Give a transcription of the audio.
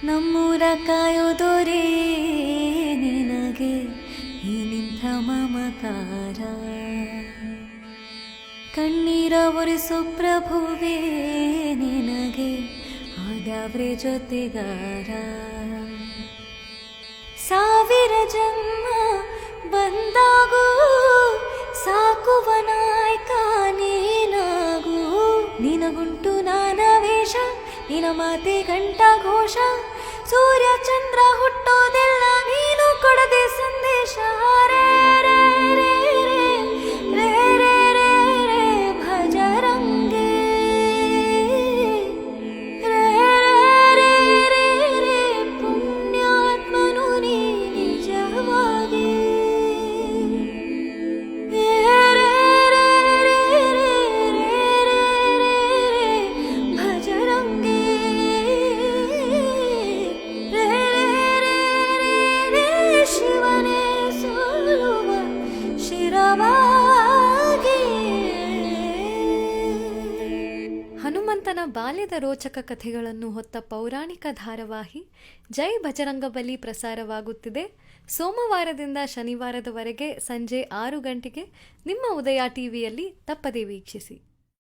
ನಮ್ಮೂರ ಕಾಯೋದೋರೇ ನಿನಗೆ ಈ ನಿಂಥ ಮಮಕಾರ, ಕಣ್ಣೀರ ಒರೆಸೋ ಪ್ರಭುವೇ ನಿನಗೆ ಆದ್ಯಾವ್ರೆ ಜೊತೆಗಾರ. ಸಾವಿರ ಜನ್ಮ ಬಂದಾಗೂ ಸಾಕುವ ನಾಯಕ ನೀನಾಗೂ, ನಿನಗುಂಟು ನಾನವೇಶ ನಿನ ಮಾತೆ ಗಂಟ ಘೋಷ, ಸೂರ್ಯ ಚಂದ್ರ ಹುಟ್ಟೋದೆಲ್ಲ ನೀನು ಕೊಡದೆ ಸಂದೇಶ. ರೇ ರೇ ರೇ ರೇ ರೇ ರೇ ರೇ ಭಜರಂಗೆ, ರೇ ರೇ ರೇ ರೇ ಪುಣ್ಯಾತ್ಮನು ನೀ ನಿಜವಾಗಿ. ಹನುಮಂತನ ಬಾಲ್ಯದ ರೋಚಕ ಕಥೆಗಳನ್ನು ಹೊತ್ತ ಪೌರಾಣಿಕ ಧಾರಾವಾಹಿ ಜೈ ಬಜರಂಗಬಲಿ ಪ್ರಸಾರವಾಗುತ್ತಿದೆ. ಸೋಮವಾರದಿಂದ ಶನಿವಾರದವರೆಗೆ ಸಂಜೆ 6 ಗಂಟೆಗೆ ನಿಮ್ಮ ಉದಯ ಟಿವಿಯಲ್ಲಿ. ತಪ್ಪದೇ ವೀಕ್ಷಿಸಿ.